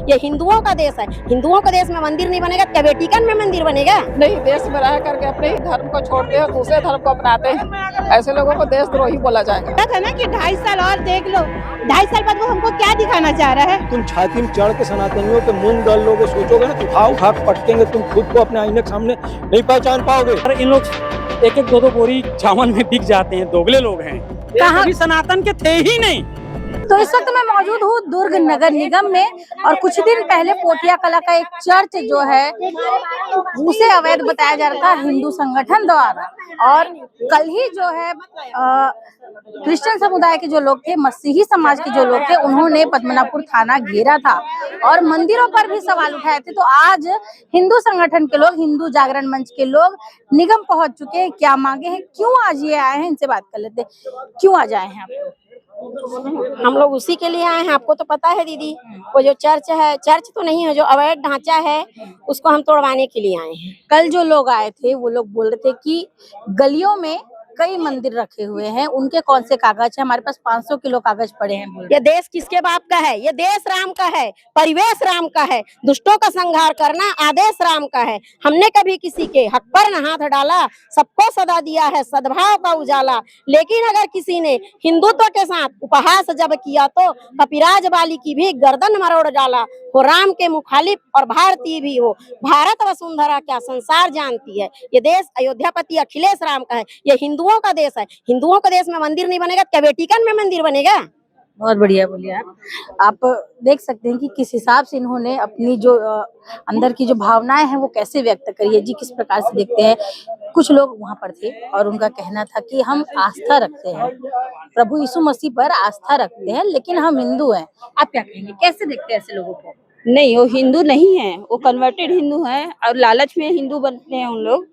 ये हिंदुओं का देश है। हिंदुओं के देश में मंदिर नहीं बनेगा, क्या वेटिकन में मंदिर बनेगा? नहीं, देश में रह करके अपने ही धर्म को छोड़ते हैं, दूसरे धर्म को अपनाते हैं, ऐसे लोगों को देशद्रोही बोला जाएगा। था ना कि 2.5 साल और देख लो, 2.5 साल बाद वो हमको क्या दिखाना चाह रहा है? तुम छाती में चढ़ के सनातनियों के मुंह डाल लोगे, सोचोगे ना तो उठा उठा पटकेंगे, तुम खुद को अपने आईने के सामने नहीं पहचान पाओगे। इन लोग एक एक दो बोरी चावल में बिक जाते हैं, दोगले लोग हैं। कभी सनातन के थे ही नहीं। तो इस वक्त मैं मौजूद हूँ दुर्ग नगर निगम में और कुछ दिन पहले पोटिया कला का एक चर्च जो है उसे अवैध बताया जा रहा था हिंदू संगठन द्वारा। और कल ही जो है क्रिश्चियन समुदाय के जो लोग थे, मसीही समाज के जो लोग थे, उन्होंने पद्मनाभपुर थाना घेरा था और मंदिरों पर भी सवाल उठाए थे। तो आज हिंदू संगठन के लोग, हिंदू जागरण मंच के लोग निगम पहुंच चुके हैं। क्या मांगे हैं, क्यों आज ये आए हैं, इनसे बात कर लेते हैं। क्यों आज आए हैं आप? हम लोग उसी के लिए आए हैं। आपको तो पता है दीदी, वो जो चर्च है, चर्च तो नहीं है, जो अवैध ढांचा है उसको हम तोड़वाने के लिए आए हैं। कल जो लोग आए थे वो लोग बोल रहे थे कि गलियों में कई मंदिर रखे हुए हैं, उनके कौन से कागज है, हमारे पास 500 किलो कागज पड़े हैं। ये देश किसके बाप का है? ये देश राम का है, परिवेश राम का है, दुष्टों का संहार करना आदेश राम का है। हमने कभी किसी के हक पर न हाथ डाला, सबको सदा दिया है सद्भाव का उजाला। लेकिन अगर किसी ने हिंदुत्व के साथ उपहास जब किया तो कपिराज बाली की भी गर्दन मरोड़ डाला। हो राम के मुखालिफ और भारतीय भी हो, भारत वसुंधरा क्या संसार जानती है। ये देश अयोध्यापति अखिलेश राम का है। ये हिंदुओं का देश है। हिंदुओं के देश में मंदिर नहीं बनेगा, क्या वेटिकन में मंदिर बनेगा? बहुत बढ़िया बोलिए आप देख सकते हैं कि किस हिसाब से इन्होंने अपनी जो अंदर की जो भावनाएं हैं वो कैसे व्यक्त करी है जी। किस प्रकार से देखते हैं, कुछ लोग वहां पर थे और उनका कहना था कि हम आस्था रखते हैं, प्रभु यीशु मसीह पर आस्था रखते हैं, लेकिन हम हिंदू हैं। आप क्या कहेंगे, कैसे देखते हैं ऐसे लोगों को? नहीं, वो हिंदू नहीं है, वो कन्वर्टेड हिंदू है और लालच में हिंदू बनते हैं। उन लोग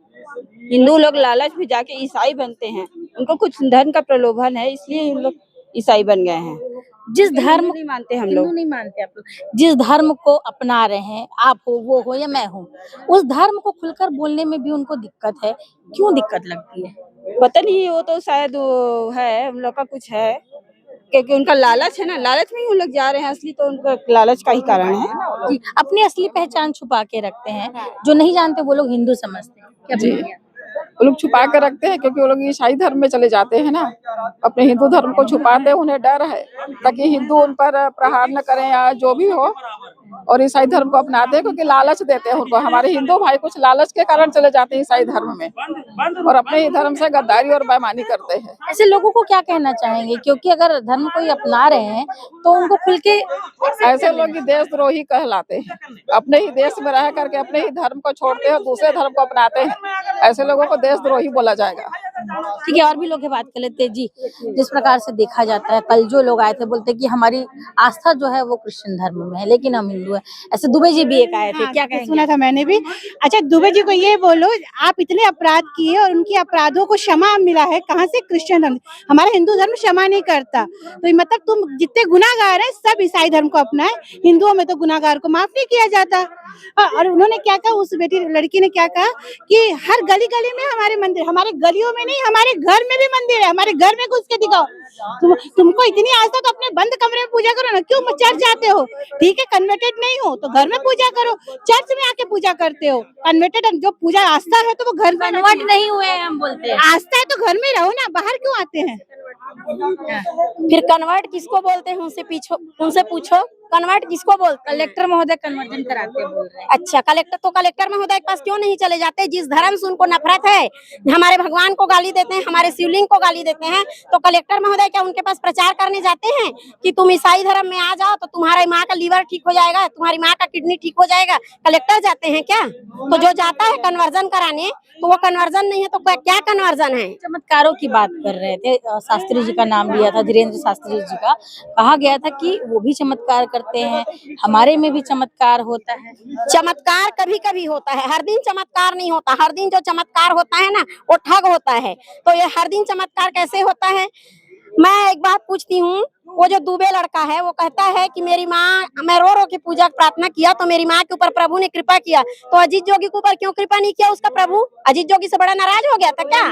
हिंदू लोग लालच में जाके ईसाई बनते हैं। उनको कुछ धन का प्रलोभन है, इसलिए उन लोग ईसाई बन गए हैं। जिस धर्म नहीं मानते हम हिंदू लोग, नहीं मानते आप लोग, जिस धर्म को अपना रहे हैं, आप हो, वो हो या मैं हूँ, उस धर्म को खुलकर बोलने में भी उनको दिक्कत है। क्यों दिक्कत लगती है? पता नहीं, वो तो शायद वो है, उन लोग का कुछ है, क्योंकि उनका लालच है ना, लालच में ही उन लोग जा रहे हैं। असली तो उनका लालच का ही कारण है जी, अपनी असली पहचान छुपा के रखते हैं। जो नहीं जानते वो लोग हिंदू समझते हैं। क्या बोलिए आप? वो लोग छुपा कर रखते हैं क्योंकि वो लोग ईसाई धर्म में चले जाते हैं ना, अपने हिंदू धर्म को छुपाते हैं। उन्हें डर है ताकि हिंदू उन पर प्रहार न करें या जो भी हो, और ईसाई धर्म को अपनाते हैं क्योंकि लालच देते हैं उनको। हमारे हिंदू भाई कुछ लालच के कारण चले जाते हैं ईसाई धर्म में और अपने ही धर्म से गद्दारी और बेईमानी करते हैं। ऐसे लोगों को क्या कहना चाहेंगे, क्योंकि अगर धर्म कोई अपना रहे हैं तो उनको खुल के ऐसे लोग ही देशद्रोही कहलाते हैं। अपने ही देश में रह करके अपने ही धर्म को छोड़ते हैं, दूसरे धर्म को अपनाते हैं, ऐसे लोगों को देशद्रोही बोला जाएगा। ठीक है, और भी लोग की बात कर लेते हैं जी। जिस प्रकार से देखा जाता है, कल जो लोग आए थे बोलते कि हमारी आस्था जो है वो क्रिश्चियन धर्म में है, लेकिन हम हिंदू हैं। ऐसे दुबे जी भी एक आए थे, क्या कहेंगे? सुना था मैंने भी। अच्छा, दुबे जी को ये बोलो, आप इतने अपराध किए और उनके अपराधों को क्षमा मिला है कहाँ से? क्रिश्चियन धर्म। हमारा हिंदू धर्म क्षमा नहीं करता, तो मतलब तुम जितने गुनाहगार है सब ईसाई धर्म को अपनाए, हिंदुओं में तो गुनाहगार को माफ नहीं किया जाता। और उन्होंने क्या कहा, उस लड़की ने क्या कहा कि हर गली गली में हमारे मंदिर, हमारे गलियों में नहीं, हमारे घर में भी मंदिर है, हमारे घर में घुस के दिखाओ। तुमको इतनी आस्था तो अपने बंद कमरे में पूजा करो ना, क्यों चर्च जाते हो? ठीक है, कन्वर्टेड नहीं हो तो घर में पूजा करो, चर्च में आके पूजा करते हो। कन्वर्टेड जो पूजा आस्था है तो वो घर में कन्वर्ट नहीं हुए हैं, हम बोलते हैं आस्था है तो घर में रहो ना, बाहर क्यों आते हैं? फिर कन्वर्ट किसको बोलते हैं? उनसे पूछो कन्वर्ट किसको बोलते हैं? कलेक्टर महोदय कन्वर्जन कराते हैं बोल रहे हैं। अच्छा, कलेक्टर महोदय के पास क्यों नहीं चले जाते? जिस धर्म से उनको नफरत है, हमारे भगवान को गाली देते हैं, हमारे शिवलिंग को गाली देते हैं, तो कलेक्टर महोदय क्या उनके पास प्रचार करने जाते हैं कि तुम ईसाई धर्म में आ जाओ तो तुम्हारी माँ का लीवर ठीक हो जाएगा, तुम्हारी माँ का किडनी ठीक हो जाएगा? कलेक्टर जाते हैं क्या? तो जो जाता है कन्वर्जन कराने तो वो कन्वर्जन नहीं है तो क्या कन्वर्जन है? चमत्कारों की बात कर रहे थे, शास्त्री जी का नाम लिया था, धीरेन्द्र शास्त्री जी का। कहा गया था कि वो भी चमत्कार करते हैं, हमारे में भी चमत्कार होता है। चमत्कार कभी कभी होता है, हर दिन चमत्कार नहीं होता। हर दिन जो चमत्कार होता है ना वो ठग होता है। तो ये हर दिन चमत्कार कैसे होता है? मैं एक बात पूछती हूँ, वो जो दुबे लड़का है वो कहता है कि मेरी माँ, मैं रो रो के पूजा प्रार्थना किया तो मेरी माँ के ऊपर प्रभु ने कृपा किया, तो अजीत जोगी के ऊपर क्यों कृपा नहीं किया उसका प्रभु? अजीत जोगी से बड़ा नाराज हो गया था क्या?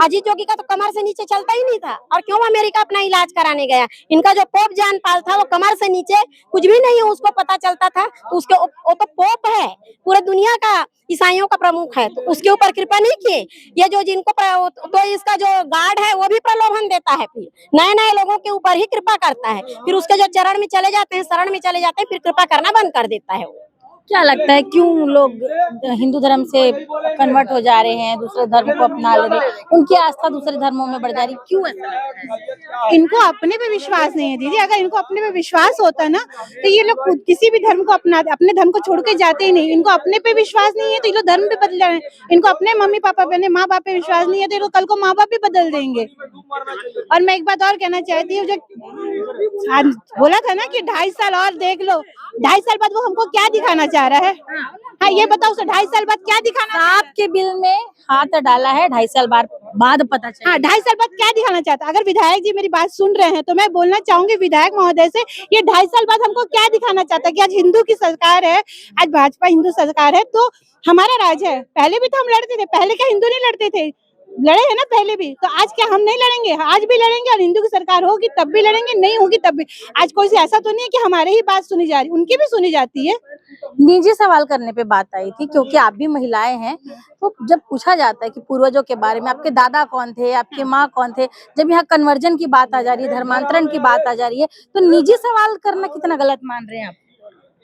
अजीत जोगी का तो कमर से नीचे चलता ही नहीं था, और क्यों अमेरिका अपना इलाज कराने गया? इनका जो पोप जानपाल था वो कमर से नीचे कुछ भी नहीं उसको पता चलता था, तो उसके वो तो पोप है, पूरे दुनिया का ईसाइयों का प्रमुख है, तो उसके ऊपर कृपा नहीं किए। ये जो जिनको तो इसका जो गार्ड है वो भी प्रलोभन देता है, फिर नए नए लोगों के ऊपर ही कृपा करता है, फिर उसके जो चरण में चले जाते हैं, शरण में चले जाते हैं, फिर कृपा करना बंद कर देता है वो। क्या लगता है क्यों लोग हिंदू धर्म से कन्वर्ट हो जा रहे हैं, दूसरे धर्म को अपना ले रहे हैं, उनकी आस्था दूसरे धर्मों में बढ़ जा रही, क्यों ऐसा लगता है? इनको अपने पे विश्वास नहीं है दीदी। अगर इनको अपने पे विश्वास होता ना तो ये लोग खुद किसी भी धर्म को अपनाते, अपने धर्म को छोड़ के जाते ही नहीं। इनको अपने पे विश्वास नहीं है तो ये लोग धर्म भी बदल रहे हैं। इनको अपने मम्मी पापा पे, माँ बाप पे विश्वास नहीं है तो ये लोग कल को माँ बाप भी बदल देंगे। और मैं एक बात और कहना चाहती हूँ, जो आज बोला था ना कि 2.5 साल और देख लो, 2.5 साल बाद वो हमको क्या दिखाना चाह रहा है? हाँ ये बताओ, उसे 2.5 साल बाद क्या दिखाना? आपके बिल में हाथ डाला है 2.5 साल बाद पता चला। हाँ 2.5 साल बाद क्या दिखाना चाहता? अगर विधायक जी मेरी बात सुन रहे हैं तो मैं बोलना चाहूंगी विधायक महोदय से, ये 2.5 साल बाद हमको क्या दिखाना चाहता है कि आज हिंदू की सरकार है, आज भाजपा हिंदू सरकार है, तो हमारा राज है। पहले भी तो हम लड़ते थे, पहले क्या हिंदू नहीं लड़ते थे? लड़े हैं ना पहले भी, तो आज क्या हम नहीं लड़ेंगे? आज भी लड़ेंगे, और हिंदू की सरकार होगी तब भी लड़ेंगे, नहीं होगी तब भी। आज कोई ऐसा तो नहीं है कि हमारे ही बात सुनी जा रही, उनकी भी सुनी जाती है। निजी सवाल करने पे बात आई थी, क्योंकि आप भी महिलाएं हैं, तो जब पूछा जाता है कि पूर्वजों के बारे में, आपके दादा कौन थे, आपके माँ कौन थे, जब यहाँ कन्वर्जन की बात आ जा रही है, धर्मांतरण की बात आ जा रही है, तो निजी सवाल करना कितना गलत मान रहे हैं आप?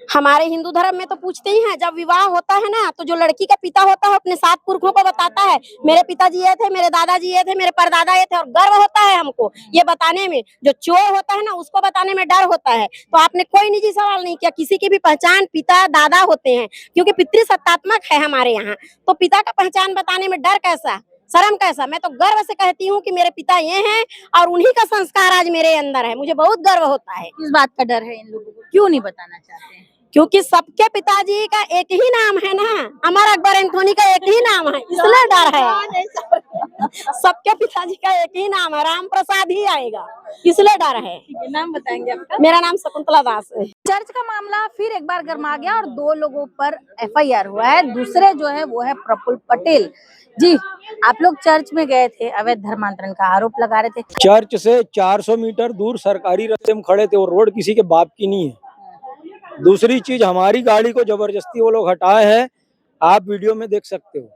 हमारे हिंदू धर्म में तो पूछते ही हैं, जब विवाह होता है ना तो जो लड़की का पिता होता है अपने 7 पुरखों को बताता है, मेरे पिताजी ये थे, मेरे दादाजी ये थे, मेरे परदादा ये थे, और गर्व होता है हमको ये बताने में। जो चोर होता है ना उसको बताने में डर होता है। तो आपने कोई निजी सवाल नहीं किया, किसी की भी पहचान पिता दादा होते हैं, क्योंकि पितृसत्तात्मक है हमारे यहाँ, तो पिता का पहचान बताने में डर कैसा, शर्म कैसा? मैं तो गर्व से कहती हूँ कि मेरे पिता ये हैं और उन्हीं का संस्कार आज मेरे अंदर है, मुझे बहुत गर्व होता है। किस बात का डर है इन लोगों को, क्यों नहीं बताना चाहते हैं? क्योंकि सबके पिताजी का एक ही नाम है ना, अमर अकबर एंथोनी का एक ही नाम है, इसलिए डर है। सबके पिताजी का एक ही नाम है, राम प्रसाद ही आएगा, इसलिए डर है। नाम बताएंगे आपका? मेरा नाम शकुंतला दास है। चर्च का मामला फिर एक बार गर्मा गया और 2 लोगों पर FIR हुआ है। दूसरे जो है वो है प्रफुल्ल पटेल जी। आप लोग चर्च में गए थे, अवैध धर्मांतरण का आरोप लगा रहे थे। चर्च से 400 मीटर दूर सरकारी रास्ते में खड़े थे, और रोड किसी के बाप की नहीं है। दूसरी चीज, हमारी गाड़ी को जबरदस्ती वो लोग हटाए हैं, आप वीडियो में देख सकते हो।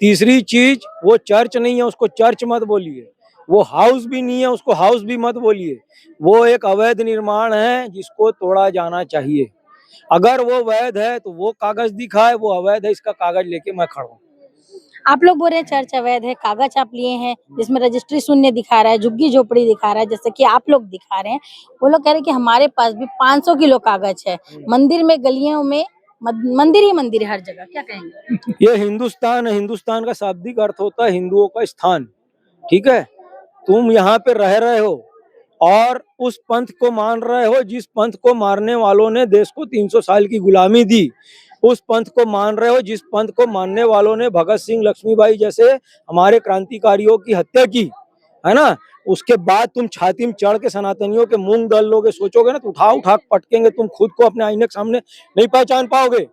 तीसरी चीज, वो चर्च नहीं है उसको चर्च मत बोलिए, वो हाउस भी नहीं है उसको हाउस भी मत बोलिए, वो एक अवैध निर्माण है जिसको तोड़ा जाना चाहिए। अगर वो वैध है तो वो कागज दिखाए, वो अवैध है इसका कागज लेके मैं खड़ा हूँ। आप लोग बोल रहे हैं चर्च अवैध है, कागज आप लिए हैं जिसमें रजिस्ट्री शून्य दिखा रहा है, झुग्गी झोपड़ी दिखा रहा है, जैसे कि आप लोग दिखा रहे हैं। वो लोग कह रहे हैं कि हमारे पास भी 500 किलो कागज है, मंदिर में, गलियों में मंदिर ही मंदिर है हर जगह, क्या कहेंगे? ये हिंदुस्तान है, हिंदुस्तान का शाब्दिक अर्थ होता है हिंदुओं का स्थान, ठीक है? तुम यहाँ पे रह रहे हो और उस पंथ को मान रहे हो जिस पंथ को मारने वालों ने देश को 300 साल की गुलामी दी, उस पंथ को मान रहे हो जिस पंथ को मानने वालों ने भगत सिंह, लक्ष्मीबाई जैसे हमारे क्रांतिकारियों की हत्या की, है ना? उसके बाद तुम छाती में चढ़ के सनातनियों के मूंग दल लोगे, सोचोगे ना तो उठा उठा पटकेंगे, तुम खुद को अपने आईने के सामने नहीं पहचान पाओगे।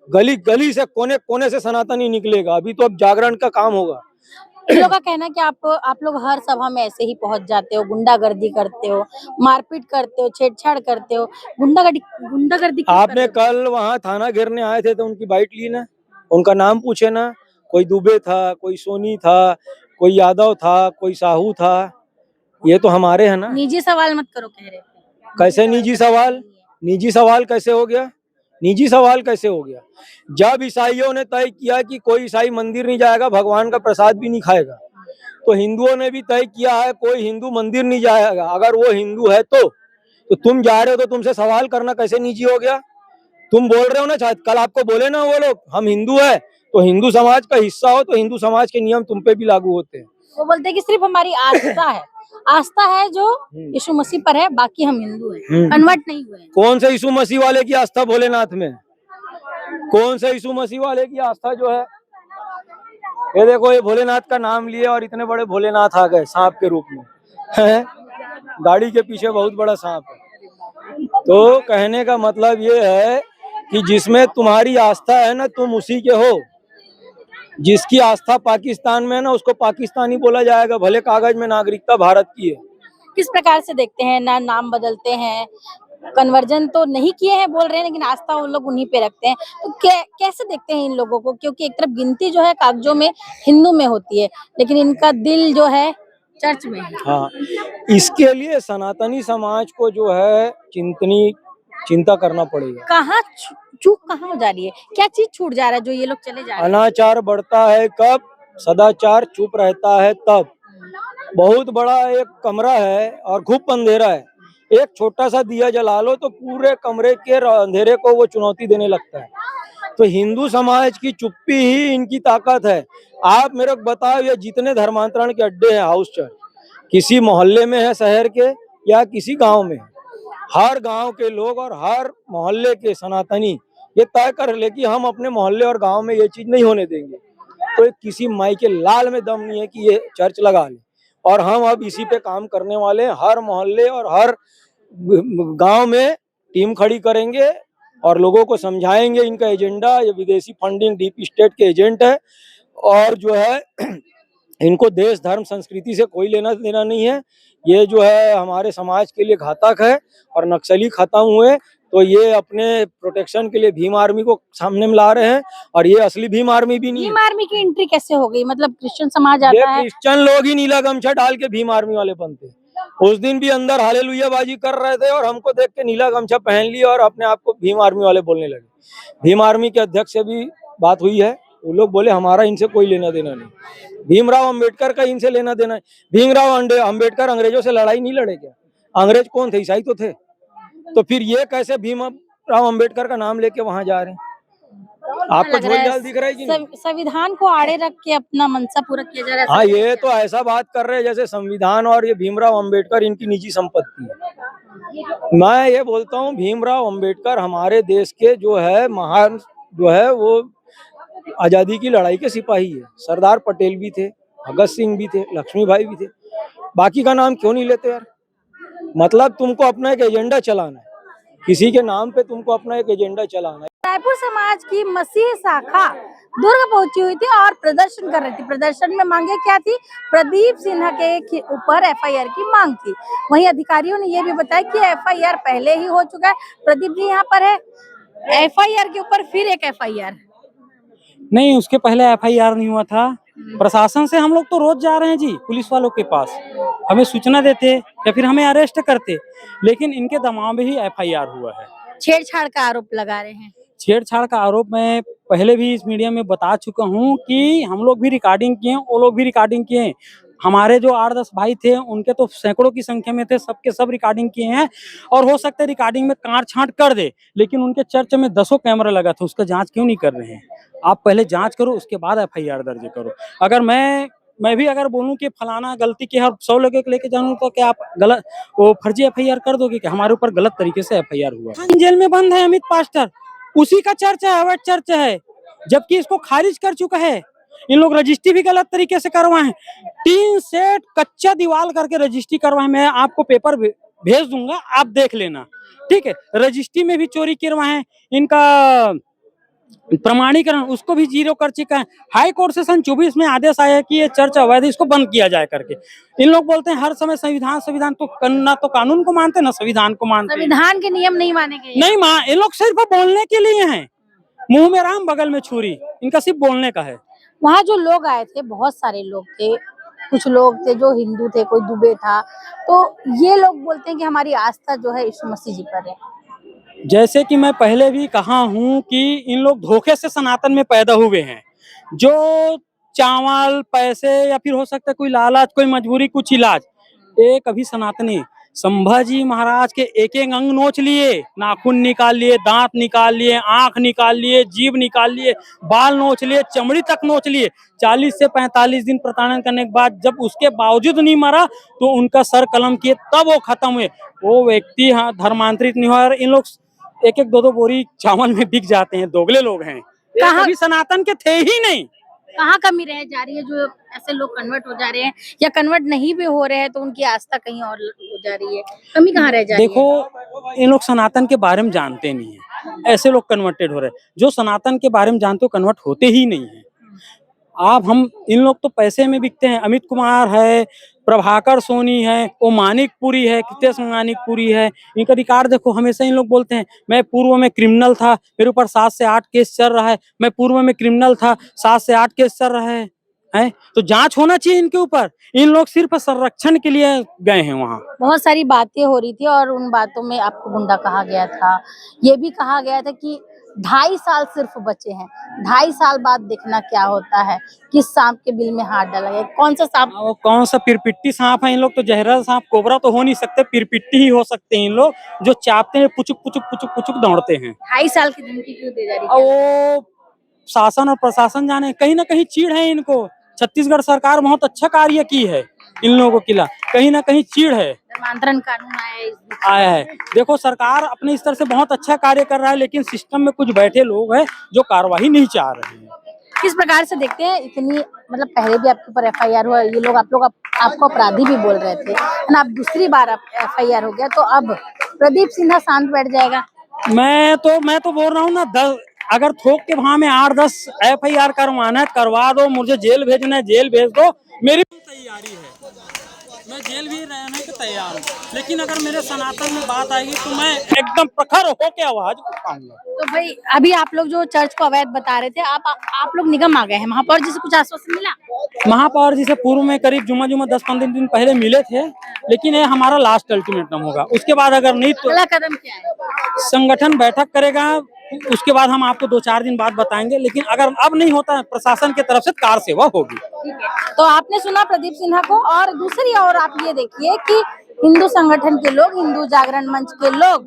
गली गली से, कोने कोने से सनातनी निकलेगा। अभी तो अब जागरण का काम होगा। इन लोगों का कहना है कि आप लोग हर सभा में ऐसे ही पहुंच जाते हो, गुंडागर्दी करते हो, मारपीट करते हो, छेड़छाड़ करते हो, गुंडागर्दी क्यों आपने करते हो? कल वहां थाना घेरने आए थे तो उनकी बाइट ली ना, उनका नाम पूछे ना, कोई दुबे था, कोई सोनी था, कोई यादव था, कोई साहू था, ये तो हमारे हैं ना। निजी सवाल मत करो कह रहे थे। कैसे निजी सवाल? निजी सवाल कैसे हो गया? निजी सवाल कैसे हो गया? जब ईसाइयों ने तय किया कि कोई ईसाई मंदिर नहीं जाएगा, भगवान का प्रसाद भी नहीं खाएगा, तो हिंदुओं ने भी तय किया है कोई हिंदू मंदिर नहीं जाएगा। अगर वो हिंदू है तो तुम जा रहे हो तो तुमसे सवाल करना कैसे निजी हो गया? तुम बोल रहे हो ना, शायद कल आपको बोले ना वो लोग हम हिंदू है, तो हिंदू समाज का हिस्सा हो तो हिंदू समाज के नियम तुम पे भी लागू होते हैं। वो बोलते हैं कि सिर्फ हमारी आस्था है जो यीशु मसीह पर है, बाकी हम हिंदू हैं, कन्वर्ट नहीं हुए हैं। कौन से यीशु मसीह वाले की आस्था भोलेनाथ में? कौन से यीशु मसीह वाले की आस्था जो है? ये देखो, ये भोलेनाथ का नाम लिए और इतने बड़े भोलेनाथ आ गए सांप के रूप में, हैं? गाड़ी के पीछे बहुत बड़ा सांप है। तो कहने का मतलब ये है कि जिसमें तुम्हारी आस्था है ना, तुम उसी के हो। जिसकी आस्था पाकिस्तान में है ना, उसको पाकिस्तानी बोला जाएगा, भले कागज में नागरिकता भारत की है। किस प्रकार से देखते हैं? ना नाम बदलते हैं, कन्वर्जन तो नहीं किए हैं बोल रहे हैं, लेकिन आस्था उन लोग उन्हीं पे रखते हैं। तो कैसे देखते हैं इन लोगों को? क्योंकि एक तरफ गिनती जो है कागजों में हिंदू में होती है, लेकिन इनका दिल जो है चर्च में है। हाँ, इसके लिए सनातनी समाज को जो है चिंता करना पड़ेगा। कहाँ चूक कहाँ हो जा रही है? क्या चीज छूट जा रहा है जो ये लोग चले जा रहे हैं? अनाचार बढ़ता है कब, सदाचार चुप रहता है तब। बहुत बड़ा एक कमरा है और खूब अंधेरा है, एक छोटा सा दिया जला लो तो पूरे कमरे के अंधेरे को वो चुनौती देने लगता है। तो हिंदू समाज की चुप्पी ही इनकी ताकत है। आप मेरे को बताओ, ये जितने धर्मांतरण के अड्डे हैं, हाउस चर्च, किसी मोहल्ले में है शहर के या किसी गांव में, हर गांव के लोग और हर मोहल्ले के सनातनी ये तय कर ले कि हम अपने मोहल्ले और गांव में ये चीज नहीं होने देंगे। तो किसी माई के लाल में दम नहीं है कि ये चर्च लगा ले। और हम अब इसी पे काम करने वाले हैं। हर मोहल्ले और हर गांव में टीम खड़ी करेंगे और लोगों को समझाएंगे इनका एजेंडा ये विदेशी फंडिंग, डीप स्टेट के एजेंट है और जो है इनको देश, धर्म, संस्कृति से कोई लेना देना नहीं है। ये जो है हमारे समाज के लिए घातक है। और नक्सली खत्म हुए तो ये अपने प्रोटेक्शन के लिए भीम आर्मी को सामने में ला रहे हैं, और ये असली भीम आर्मी भी नहीं है। भीम आर्मी की एंट्री कैसे हो गई? मतलब क्रिश्चियन समाज ये आता है, क्रिश्चियन लोग ही नीला गमछा डाल के भीम आर्मी वाले बनते। उस दिन भी अंदर हालेलुया बाजी कर रहे थे और हमको देख के नीला गमछा पहन लिया और अपने आप को भीम आर्मी वाले बोलने लगे। भीम आर्मी के अध्यक्ष से भी बात हुई है, वो लोग बोले हमारा इनसे कोई लेना देना नहीं। भीमराव अंबेडकर का इनसे लेना देना है। भीमराव अंबेडकर अंग्रेजों से लड़ाई नहीं लड़े क्या? अंग्रेज कौन थे? ईसाई तो थे। तो फिर ये कैसे भीमराव अंबेडकर का नाम लेके वहां जा रहे हैं? आपको झोल झाल दिख रहा है कि नहीं? संविधान को आड़े रख के अपना मनसा पूरा किया जा रहा है। हाँ, ये तो ऐसा बात कर रहे हैं जैसे संविधान और ये भीमराव अंबेडकर इनकी निजी संपत्ति है। मैं ये बोलता हूँ भीमराव अंबेडकर हमारे देश के जो है महान, जो है वो आजादी की लड़ाई के सिपाही है। सरदार पटेल भी थे, भगत सिंह भी थे, लक्ष्मीबाई भी थे। बाकी का नाम क्यों नहीं लेते यार? मतलब तुमको अपना एक एजेंडा चलाना है, किसी के नाम पे तुमको अपना एक एजेंडा चलाना है। रायपुर समाज की मसीह शाखा दुर्ग पहुंची हुई थी और प्रदर्शन कर रही थी। प्रदर्शन में मांगे क्या थी? प्रदीप सिन्हा के ऊपर एफआईआर की मांग थी। वहीं अधिकारियों ने यह भी बताया कि एफआईआर पहले ही हो चुका है। प्रदीप जी यहाँ पर है, एफआईआर के ऊपर फिर एक एफआईआर। नहीं, उसके पहले एफआईआर नहीं हुआ था। प्रशासन से हम लोग तो रोज जा रहे हैं जी, पुलिस वालों के पास हमें सूचना देते या फिर हमें अरेस्ट करते, लेकिन इनके दबाव में ही एफआईआर हुआ है। छेड़छाड़ का आरोप लगा रहे हैं। छेड़छाड़ का आरोप मैं पहले भी इस मीडिया में बता चुका हूं कि हम लोग भी रिकॉर्डिंग किए, वो लोग भी रिकॉर्डिंग किए। हमारे जो 8-10 भाई थे उनके तो सैकड़ों की संख्या में थे, सबके सब रिकॉर्डिंग किए हैं। और हो सकता है रिकॉर्डिंग में काट छांट कर दे, लेकिन उनके चर्च में 10 कैमरा लगा था, उसका जांच क्यों नहीं कर रहे हैं? आप पहले जांच करो, उसके बाद एफआईआर दर्ज करो। अगर मैं भी अगर बोलूं कि फलाना गलती की है और 100 लोगों को लेके जाऊं तो क्या आप गलत वो फर्जी एफआईआर कर दोगे कि हमारे ऊपर गलत तरीके से एफआईआर हुआ? जेल में बंद है अमित पास्टर, उसी का चर्च है, अवैध चर्च है, जबकि इसको खारिज कर चुका है। इन लोग रजिस्ट्री भी गलत तरीके से करवाए, 3 सेट कच्चा दीवार करके रजिस्ट्री करवाए। मैं आपको पेपर भेज दूंगा, आप देख लेना, ठीक है। रजिस्ट्री में भी चोरी करवाए, इनका प्रमाणीकरण उसको भी जीरो कर चुका है। हाई कोर्ट से सन 24 में आदेश आया कि ये चर्च अवैध, इसको बंद किया जाए करके। इन लोग बोलते हैं हर समय संविधान तो ना तो कानून को मानते ना संविधान को मानते। संविधान के नियम नहीं मानेंगे, नहीं इन लोग सिर्फ बोलने के लिए हैं। मुंह में राम बगल में छुरी, इनका सिर्फ बोलने का है। वहाँ जो लोग आए थे, बहुत सारे लोग थे, कुछ लोग थे जो हिंदू थे, कोई दुबे था। तो ये लोग बोलते हैं कि हमारी आस्था जो है यीशु मसीह जी पर है। जैसे कि मैं पहले भी कहा हूं कि इन लोग धोखे से सनातन में पैदा हुए हैं। जो चावल, पैसे या फिर हो सकता है कोई लालच, कोई मजबूरी, कुछ इलाज, एक अभी सनातनी संभाजी महाराज के एक एक अंग नोच लिए, नाखून निकाल लिए, दांत निकाल लिए, आंख निकाल लिए, जीभ निकाल लिए, बाल नोच लिए, चमड़ी तक नोच लिए। 40 से 45 दिन प्रताड़न करने के बाद जब उसके बावजूद नहीं मरा तो उनका सर कलम किए, तब वो खत्म हुए। वो व्यक्ति धर्मांतरित नहीं हुआ। और इन लोग 1-1, 2-2 बोरी चावल में बिक जाते हैं, दोगले लोग हैं, कभी सनातन के थे ही नहीं। कहाँ कमी रह जा रही है जो ऐसे लोग कन्वर्ट हो जा रहे हैं, या कन्वर्ट नहीं भी हो रहे हैं तो उनकी आस्था कहीं और हो जा रही है, कमी कहाँ रह जा रही है? देखो, इन लोग सनातन के बारे में जानते नहीं है, ऐसे लोग कन्वर्टेड हो रहे हैं। जो सनातन के बारे में जानते हो कन्वर्ट होते ही नहीं है। आप हम इन लोग तो पैसे में बिकते हैं। अमित कुमार है, प्रभाकर सोनी है, वो मानिकपुरी है, कितेश मानिकपुरी है, इनका रिकॉर्ड देखो। हमेशा इन लोग बोलते हैं मैं पूर्व में क्रिमिनल था, मेरे ऊपर 7 से 8 केस चल रहा है, मैं पूर्व में क्रिमिनल था, 7 से 8 केस चल रहा है। तो जांच होना चाहिए इनके ऊपर। इन लोग सिर्फ संरक्षण के लिए गए हैं वहाँ। बहुत सारी बातें हो रही थी और उन बातों में आपको गुंडा कहा गया था, ये भी कहा गया था कि 2.5 साल सिर्फ बचे हैं, 2.5 साल बाद देखना क्या होता है, किस सांप के बिल में हाथ डाला गया, कौन सा सांप। वो कौन सा पिरपिट्टी सांप है? इन लोग तो जहरा सांप, कोबरा तो हो नहीं सकते, पिरपिट्टी ही हो सकते हैं इन लोग, जो चापते हैं, पुचुक पुचुक पुचुक पुचुक दौड़ते हैं। 2.5 साल की धमकी क्यों दे जा रही और है? वो शासन और प्रशासन जाने, कहीं ना कहीं चीड़ है इनको। छत्तीसगढ़ सरकार बहुत अच्छा कार्य की है इन लोगों के खिलाफ, कहीं ना कहीं चीड़ है। धर्मांतरण कानून आया है इस बीच। आया है। देखो, सरकार अपने स्तर से बहुत अच्छा कार्य कर रहा है, लेकिन सिस्टम में कुछ बैठे लोग हैं जो कार्रवाई नहीं चाह रहे हैं। किस प्रकार से देखते हैं इतनी, मतलब पहले भी आपके ऊपर FIR हुआ, ये लोग आप लोग आपको अपराधी भी बोल रहे थे, है ना? अब दूसरी बार FIR हो गया, तो अब प्रदीप सिन्हा शांत बैठ जाएगा? मैं तो बोल रहा हूँ ना, 10 अगर थोक के भाव में 8-10 FIR करवाना है करवा दो, मुझे जेल भेजना है जेल भेज दो, मेरी तैयारी है, मैं जेल भी रहने के तैयार हूँ। लेकिन अगर मेरे सनातन में बात आएगी तो मैं एकदम प्रखर होकर आवाज उठाऊंगा। तो भाई अभी आप लोग जो चर्च को अवैध बता रहे थे, आप लोग निगम आ गए हैं, महापौर जी से कुछ आश्वासन मिला? महापौर जी से पूर्व में करीब जुम्मा 10-15 दिन पहले मिले थे, लेकिन ये हमारा लास्ट अल्टीमेटम होगा। उसके बाद अगर नहीं तो अगला कदम क्या है? संगठन बैठक करेगा, उसके बाद हम आपको 2-4 दिन बाद बताएंगे। लेकिन अगर अब नहीं होता है, प्रशासन की तरफ से कार सेवा होगी। ठीक है, तो आपने सुना प्रदीप सिन्हा को। और दूसरी ओर आप ये देखिए कि हिंदू संगठन के लोग, हिंदू जागरण मंच के लोग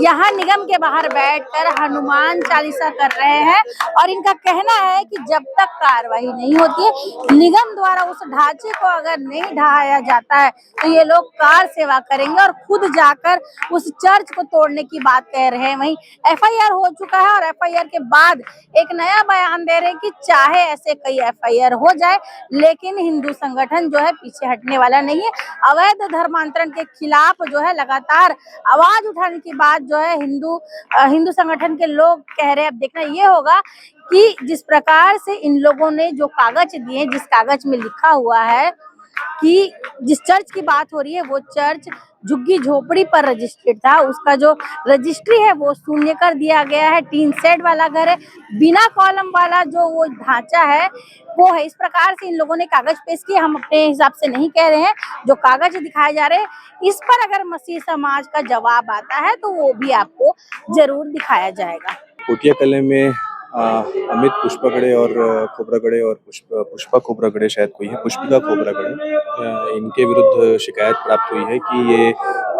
यहाँ निगम के बाहर बैठकर हनुमान चालीसा कर रहे हैं और इनका कहना है कि जब तक कार्रवाई नहीं होती है, निगम द्वारा उस ढांचे को अगर नहीं ढहाया जाता है, तो ये लोग कार सेवा करेंगे और खुद जाकर उस चर्च को तोड़ने की बात कह रहे हैं। वहीं FIR हो चुका है और FIR के बाद एक नया बयान दे रहे हैं कि चाहे ऐसे कई FIR हो जाए, लेकिन हिंदू संगठन जो है पीछे हटने वाला नहीं है। अवैध धर्मांतरण के खिलाफ जो है लगातार आवाज उठाने की बात जो है हिंदू संगठन के लोग कह रहे हैं। अब देखना ये होगा कि जिस प्रकार से इन लोगों ने जो कागज दिए, जिस कागज में लिखा हुआ है कि जिस चर्च की बात हो रही है वो चर्च झुग्गी झोपड़ी पर रजिस्ट्रेड था, उसका जो रजिस्ट्री है वो शून्य कर दिया गया है। टीन शेड वाला घर है, बिना कॉलम वाला जो वो ढांचा है वो है। इस प्रकार से इन लोगों ने कागज पेश किए। हम अपने हिसाब से नहीं कह रहे हैं, जो कागज दिखाए जा रहे हैं इस पर अगर मसीह समाज का जवाब आता है तो वो भी आपको जरूर दिखाया जाएगा। कोटिया कले में अमित पुष्पागड़े और खोबरागड़े और पुष्पा खोबरागड़े, शायद कोई है, पुष्पिका खोबरागड़े, इनके विरुद्ध शिकायत प्राप्त हुई है कि ये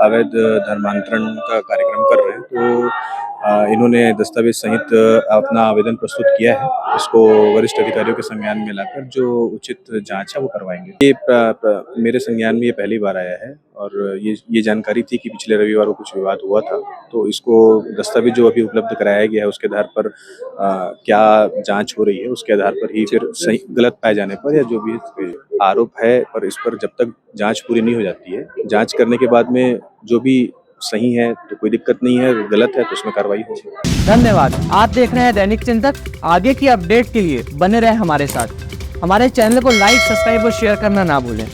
अवैध धर्मांतरण का कार्यक्रम कर रहे हैं। तो इन्होंने दस्तावेज सहित अपना आवेदन प्रस्तुत किया है। इसको वरिष्ठ अधिकारियों के संज्ञान में लाकर जो उचित जांच है वो करवाएंगे। ये मेरे संज्ञान में ये पहली बार आया है और ये जानकारी थी कि पिछले रविवार को कुछ विवाद हुआ था, तो इसको दस्तावेज जो अभी उपलब्ध कराया गया है उसके आधार पर क्या जांच हो रही है, उसके आधार पर ही फिर सही गलत पाए जाने पर या जो भी आरोप है, पर इस पर जब तक जांच पूरी नहीं हो जाती है, जांच करने के बाद में जो भी सही है तो कोई दिक्कत नहीं है, गलत है तो उसमें कार्रवाई होगी। धन्यवाद। आप देख रहे हैं दैनिक चिंतक। आगे की अपडेट के लिए बने रहे हमारे साथ। हमारे चैनल को लाइक, सब्सक्राइब और शेयर करना ना भूलें।